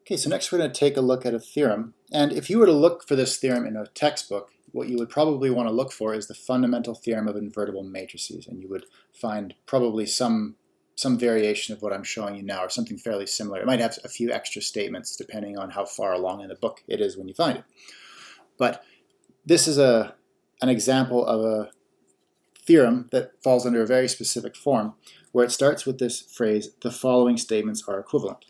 Okay, so next we're going to take a look at a theorem. And if you were to look for this theorem in a textbook, what you would probably want to look for is the fundamental theorem of invertible matrices. And you would find probably some variation of what I'm showing you now, or something fairly similar. It might have a few extra statements depending on how far along in the book it is when you find it. But this is an example of a theorem that falls under a very specific form, where it starts with this phrase, the following statements are equivalent.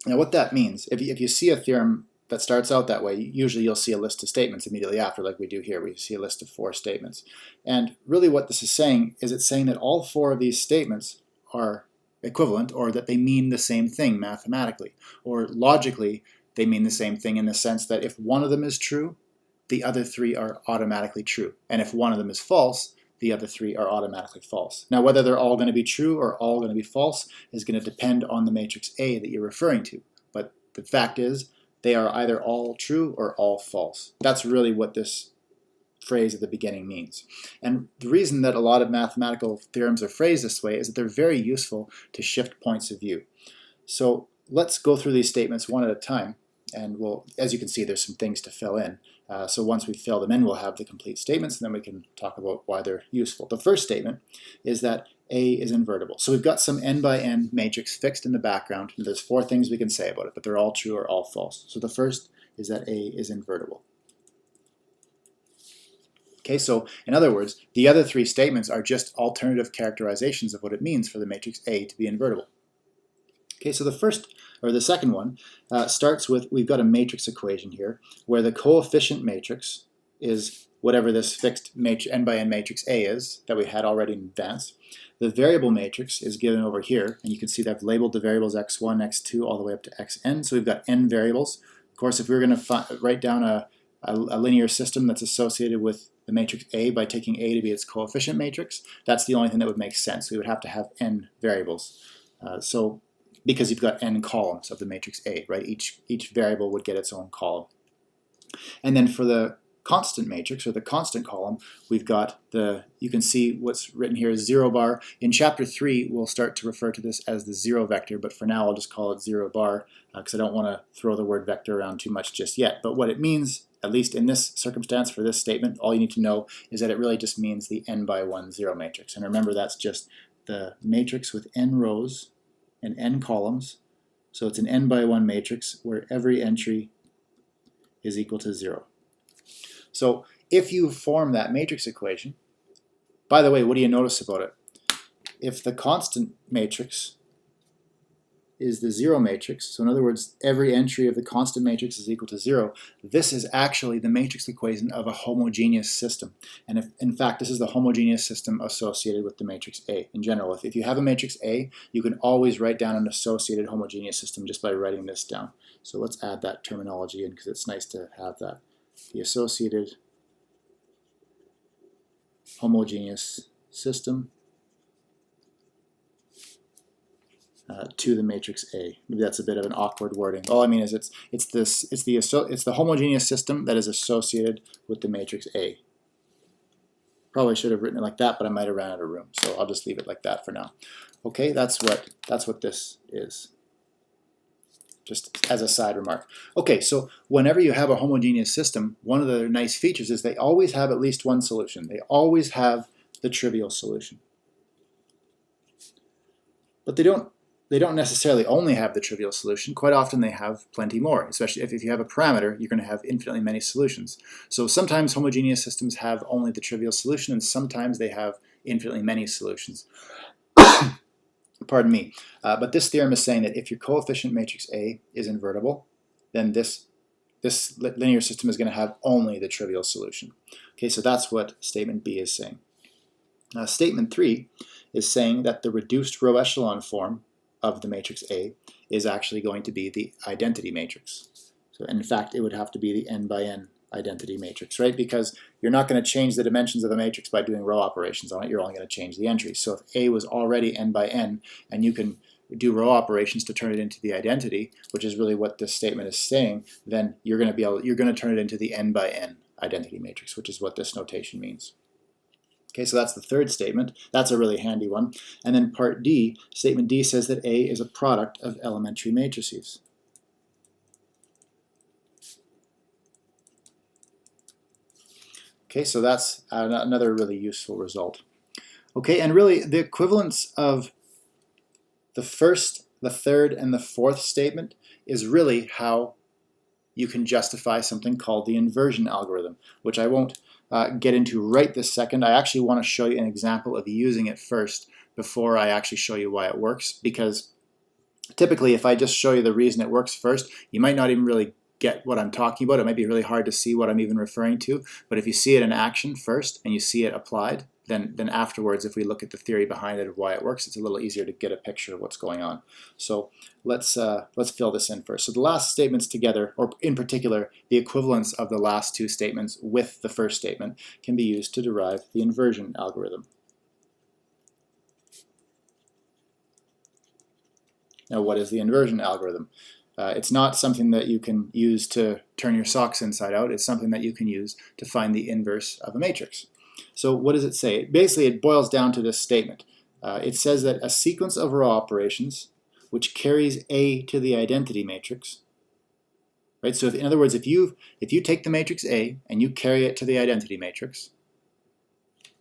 Now what that means, if you see a theorem that starts out that way, usually you'll see a list of statements immediately after, like we do here. We see a list of 4 statements. And really what this is saying is it's saying that all 4 of these statements are equivalent, or that they mean the same thing mathematically. Or logically, they mean the same thing in the sense that if one of them is true, the other 3 are automatically true. And if one of them is false, the other 3 are automatically false. Now whether they're all going to be true or all going to be false is going to depend on the matrix A that you're referring to. But the fact is, they are either all true or all false. That's really what this phrase at the beginning means. And the reason that a lot of mathematical theorems are phrased this way is that they're very useful to shift points of view. So let's go through these statements one at a time. And we'll, as you can see, there's some things to fill in. So once we fill them in, we'll have the complete statements, and then we can talk about why they're useful. The first statement is that A is invertible. So we've got some n by n matrix fixed in the background, and there's 4 things we can say about it, but they're all true or all false. So the first is that A is invertible. Okay, so in other words, the other 3 statements are just alternative characterizations of what it means for the matrix A to be invertible. Okay, so the second one starts with, we've got a matrix equation here where the coefficient matrix is whatever this fixed n by n matrix A is that we had already in advance. The variable matrix is given over here, and you can see that I've labeled the variables x1, x2, all the way up to xn. So we've got n variables. Of course, if we were going to write down a linear system that's associated with the matrix A by taking A to be its coefficient matrix, that's the only thing that would make sense. We would have to have n variables. Because you've got n columns of the matrix A, right? Each variable would get its own column. And then for the constant matrix, or the constant column, we've got you can see what's written here is 0 bar. In chapter 3, we'll start to refer to this as the 0 vector, but for now I'll just call it 0 bar because I don't want to throw the word vector around too much just yet. But what it means, at least in this circumstance for this statement, all you need to know is that it really just means the n by 1 zero matrix. And remember, that's just the matrix with n rows and n columns, so it's an n by 1 matrix where every entry is equal to 0. So if you form that matrix equation, by the way, what do you notice about it? If the constant matrix is the 0 matrix, so in other words, every entry of the constant matrix is equal to 0, this is actually the matrix equation of a homogeneous system. And in fact, this is the homogeneous system associated with the matrix A. In general, if you have a matrix A, you can always write down an associated homogeneous system just by writing this down. So let's add that terminology in because it's nice to have that. The associated homogeneous system to the matrix A. Maybe that's a bit of an awkward wording. All I mean is it's the homogeneous system that is associated with the matrix A. Probably should have written it like that, but I might have ran out of room, so I'll just leave it like that for now. Okay, that's what this is. Just as a side remark. Okay, so whenever you have a homogeneous system, one of the nice features is they always have at least one solution. They always have the trivial solution. But they don't necessarily only have the trivial solution. Quite often they have plenty more, especially if you have a parameter, you're going to have infinitely many solutions. So sometimes homogeneous systems have only the trivial solution, and sometimes they have infinitely many solutions. Pardon me. But this theorem is saying that if your coefficient matrix A is invertible, then this linear system is going to have only the trivial solution. Okay, so that's what statement B is saying. Statement 3 is saying that the reduced row echelon form of the matrix A is actually going to be the identity matrix. So in fact, it would have to be the n by n identity matrix, right? Because you're not going to change the dimensions of a matrix by doing row operations on it. You're only going to change the entries. So if A was already n by n, and you can do row operations to turn it into the identity, which is really what this statement is saying, then you're going to turn it into the n by n identity matrix, which is what this notation means. Okay, so that's the third statement. That's a really handy one. And then part D, statement D says that A is a product of elementary matrices. Okay, so that's another really useful result. Okay, and really the equivalence of the first, the third, and the fourth statement is really how you can justify something called the inversion algorithm, which I won't get into right this second. I actually want to show you an example of using it first before I actually show you why it works, because typically if I just show you the reason it works first, you might not even really get what I'm talking about. It might be really hard to see what I'm even referring to, but if you see it in action first and you see it applied, then afterwards, if we look at the theory behind it of why it works, it's a little easier to get a picture of what's going on. So let's fill this in first. So the last statements together, or in particular, the equivalence of the last two statements with the first statement, can be used to derive the inversion algorithm. Now, what is the inversion algorithm? It's not something that you can use to turn your socks inside out. It's something that you can use to find the inverse of a matrix. So what does it say? Basically, it boils down to this statement. It says that a sequence of row operations which carries A to the identity matrix, right? So in other words, if you take the matrix A and you carry it to the identity matrix,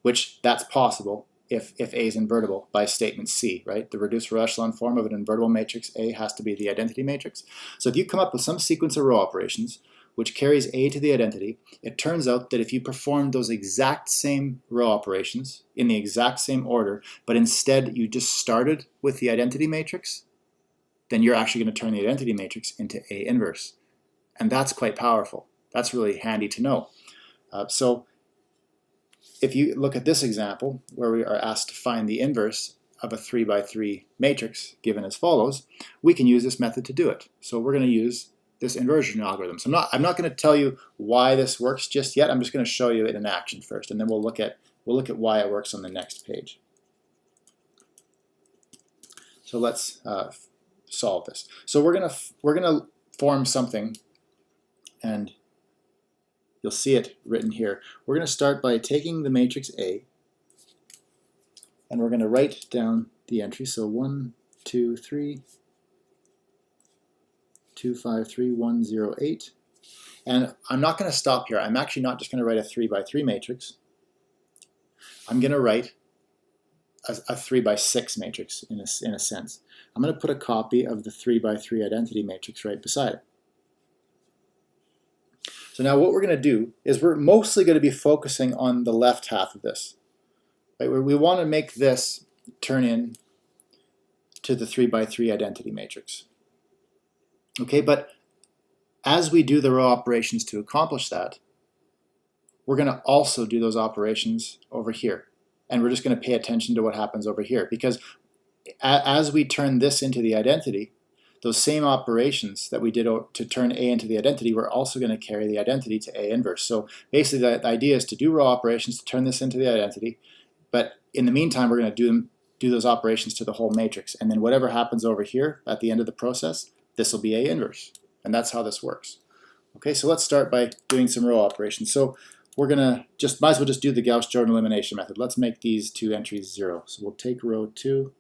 which that's possible if A is invertible by statement C, right? The reduced row echelon form of an invertible matrix A has to be the identity matrix. So if you come up with some sequence of row operations which carries A to the identity, it turns out that if you perform those exact same row operations in the exact same order, but instead you just started with the identity matrix, then you're actually going to turn the identity matrix into A inverse. And that's quite powerful. That's really handy to know. So if you look at this example, where we are asked to find the inverse of a 3 by 3 matrix given as follows, we can use this method to do it. So we're going to use this inversion algorithm. So I'm not going to tell you why this works just yet. I'm just going to show you it in action first, and then we'll look at why it works on the next page. So let's solve this. So we're gonna form something, and you'll see it written here. We're going to start by taking the matrix A, and we're going to write down the entry. So 1, 2, 3. 2, 5, 3, 1, 0, 8. And I'm not going to stop here. I'm actually not just going to write a 3 by 3 matrix. I'm going to write a 3 by 6 matrix in a sense. I'm going to put a copy of the 3 by 3 identity matrix right beside it. So now what we're going to do is we're mostly going to be focusing on the left half of this. Right? We want to make this turn in to the 3 by 3 identity matrix. Okay, but as we do the row operations to accomplish that, we're going to also do those operations over here. And we're just going to pay attention to what happens over here, because as we turn this into the identity, those same operations that we did to turn A into the identity, we're also going to carry the identity to A inverse. So basically the idea is to do row operations to turn this into the identity, but in the meantime we're going to do those operations to the whole matrix, and then whatever happens over here at the end of the process, this will be A inverse, and that's how this works. Okay, so let's start by doing some row operations. So we're gonna might as well just do the Gauss-Jordan elimination method. Let's make these two entries 0. So we'll take row 2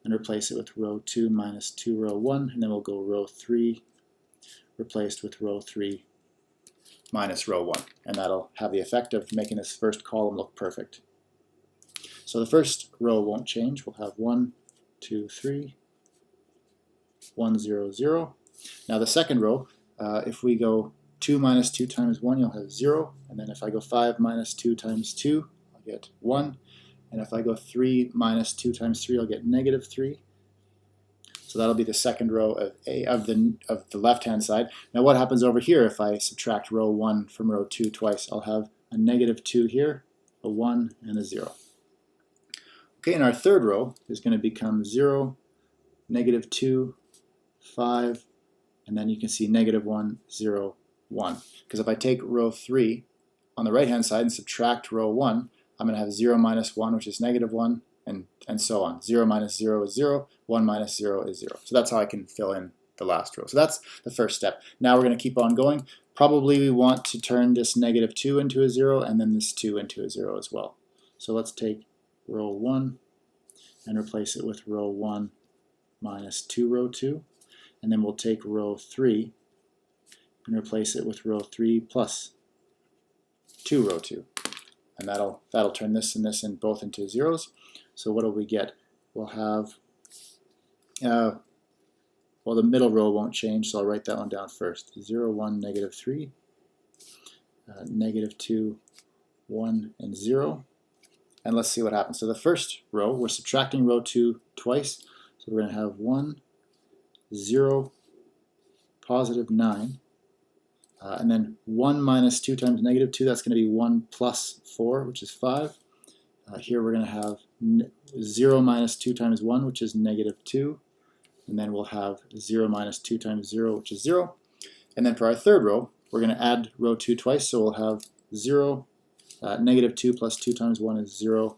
and replace it with row 2 minus 2 row 1, and then we'll go row 3 replaced with row 3 minus row 1, and that'll have the effect of making this first column look perfect. So the first row won't change. We'll have 1, 2, 3, 1, 0, 0. Now the second row, if we go 2 minus 2 times 1, you'll have 0. And then if I go 5 minus 2 times 2, I'll get 1. And if I go 3 minus 2 times 3, I'll get negative 3. So that'll be the second row of the left-hand side. Now what happens over here if I subtract row 1 from row 2 twice? I'll have a negative 2 here, a 1, and a 0. Okay, and our third row is going to become 0, negative 2, 5, and then you can see negative 1, 0, 1. Because if I take row 3 on the right-hand side and subtract row 1, I'm going to have 0 minus 1, which is negative 1, and so on. 0 minus 0 is 0, 1 minus 0 is 0. So that's how I can fill in the last row. So that's the first step. Now we're going to keep on going. Probably we want to turn this negative 2 into a 0, and then this 2 into a 0 as well. So let's take row 1 and replace it with row 1 minus 2 row 2. And then we'll take row 3 and replace it with row 3 plus 2, row 2. And that'll turn this and this and both into zeros. So what do we get? We'll have, well, the middle row won't change, so I'll write that one down first. 0, 1, negative 3, negative 2, 1, and 0. And let's see what happens. So the first row, we're subtracting row 2 twice. So we're going to have 1, 0, positive 9. And then 1 minus 2 times negative 2, that's going to be 1 plus 4, which is 5. Here we're going to have 0 minus 2 times 1, which is negative 2. And then we'll have 0 minus 2 times 0, which is 0. And then for our third row, we're going to add row 2 twice, so we'll have 0, negative 2 plus 2 times 1 is 0.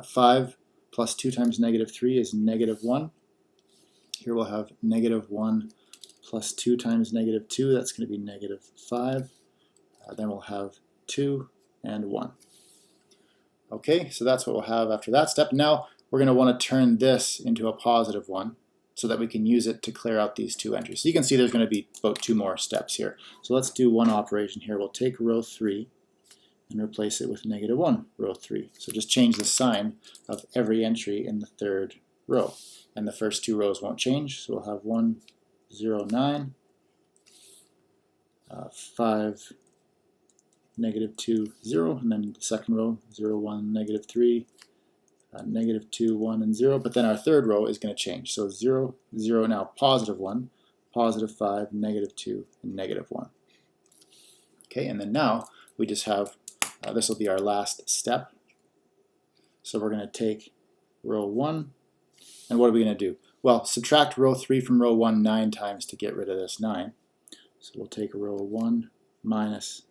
5 plus 2 times negative 3 is negative 1. Here we'll have negative 1 plus 2 times negative 2, that's going to be negative 5. Then we'll have 2 and 1. Okay, so that's what we'll have after that step. Now we're going to want to turn this into a positive 1 so that we can use it to clear out these two entries. So you can see there's going to be about 2 more steps here. So let's do one operation here. We'll take row 3 and replace it with negative 1, row 3. So just change the sign of every entry in the third row. And the first 2 rows won't change, so we'll have 1, 0, 9, 5, negative 2, 0, and then the second row, 0, 1, negative 3, negative 2, 1, and 0. But then our third row is going to change. So 0, 0, now positive 1, positive 5, negative 2, and negative 1. Okay, and then now we just have, this will be our last step. So we're going to take row 1, and what are we going to do? Well, subtract row 3 from row 1 9 times to get rid of this 9. So we'll take row 1 minus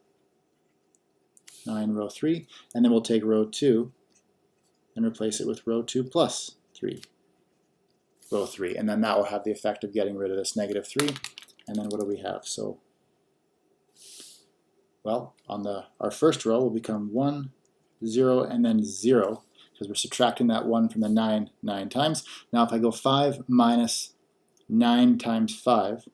9 row 3, and then we'll take row 2 and replace it with row 2 plus 3, row 3. And then that will have the effect of getting rid of this negative 3. And then what do we have? So, well, on our first row will become 1, 0, and then 0, because we're subtracting that 1 from the 9 9 times. Now if I go 5 minus 9 times 5,